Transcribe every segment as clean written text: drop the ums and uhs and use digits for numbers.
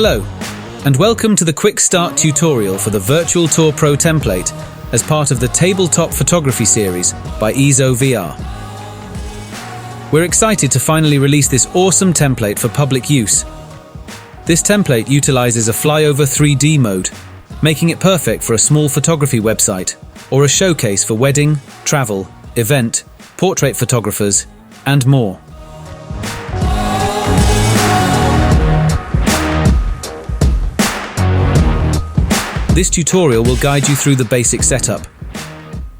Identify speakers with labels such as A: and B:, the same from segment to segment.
A: Hello, and welcome to the Quickstart tutorial for the Virtual Tour Pro template as part of the TableTop Photography Series by EZO VR. We're excited to finally release this awesome template for public use. This template utilizes a flyover 3D mode, making it perfect for a small photography website or a showcase for wedding, travel, event, portrait photographers, and more. This tutorial will guide you through the basic setup.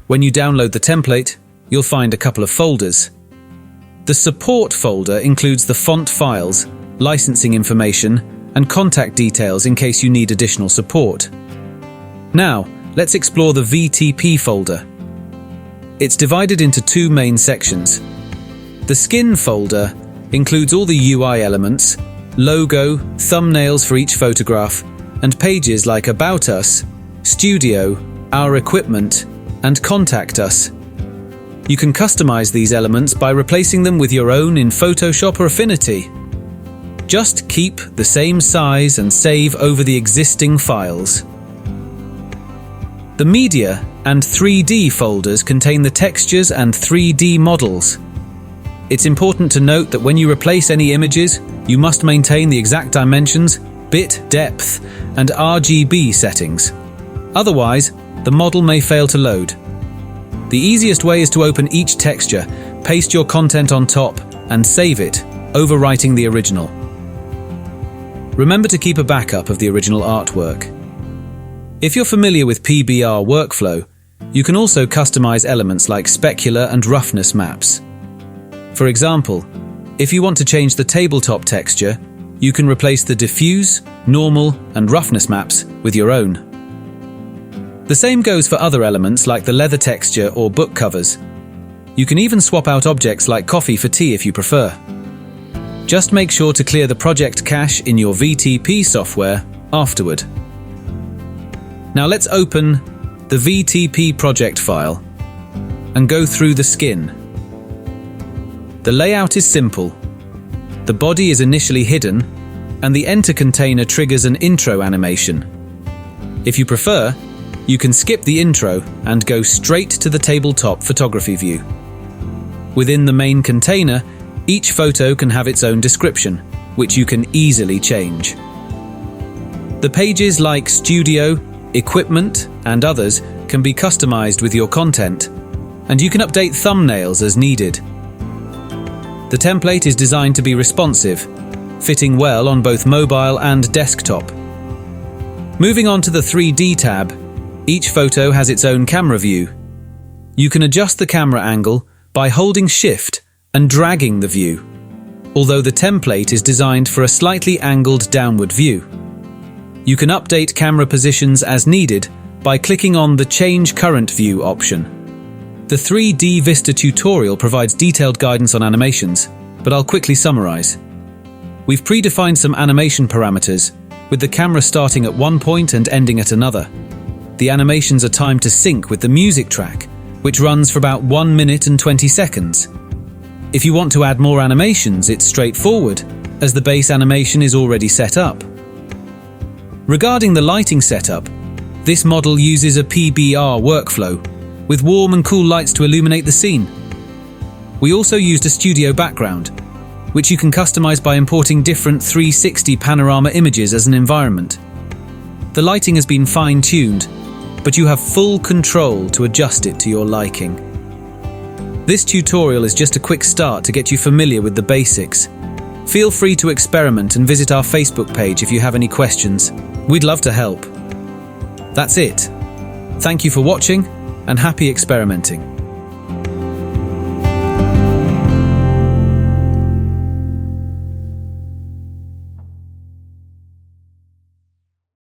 A: When you download the template, you'll find a couple of folders. The support folder includes the font files, licensing information, and contact details in case you need additional support. Now, let's explore the VTP folder. It's divided into two main sections. The skin folder includes all the UI elements, logo, thumbnails for each photograph, and pages like About Us, Studio, Our Equipment, and Contact Us. You can customize these elements by replacing them with your own in Photoshop or Affinity. Just keep the same size and save over the existing files. The Media and 3D folders contain the textures and 3D models. It's important to note that when you replace any images, you must maintain the exact dimensions, bit depth, and RGB settings. Otherwise, the model may fail to load. The easiest way is to open each texture, paste your content on top, and save it, overwriting the original. Remember to keep a backup of the original artwork. If you're familiar with PBR workflow, you can also customize elements like specular and roughness maps. For example, if you want to change the tabletop texture, you can replace the diffuse, normal, and roughness maps with your own. The same goes for other elements like the leather texture or book covers. You can even swap out objects like coffee for tea if you prefer. Just make sure to clear the project cache in your VTP software afterward. Now let's open the VTP project file and go through the skin. The layout is simple. The body is initially hidden, and the enter container triggers an intro animation. If you prefer, you can skip the intro and go straight to the tabletop photography view. Within the main container, each photo can have its own description, which you can easily change. The pages like Studio, Equipment, and others can be customized with your content, and you can update thumbnails as needed. The template is designed to be responsive, fitting well on both mobile and desktop. Moving on to the 3D tab, each photo has its own camera view. You can adjust the camera angle by holding Shift and dragging the view, although the template is designed for a slightly angled downward view. You can update camera positions as needed by clicking on the Change Current View option. The 3D Vista tutorial provides detailed guidance on animations, but I'll quickly summarize. We've predefined some animation parameters, with the camera starting at one point and ending at another. The animations are timed to sync with the music track, which runs for about 1 minute and 20 seconds. If you want to add more animations, it's straightforward, as the base animation is already set up. Regarding the lighting setup, this model uses a PBR workflow, with warm and cool lights to illuminate the scene. We also used a studio background, which you can customize by importing different 360 panorama images as an environment. The lighting has been fine-tuned, but you have full control to adjust it to your liking. This tutorial is just a quick start to get you familiar with the basics. Feel free to experiment and visit our Facebook page if you have any questions. We'd love to help. That's it. Thank you for watching and happy experimenting.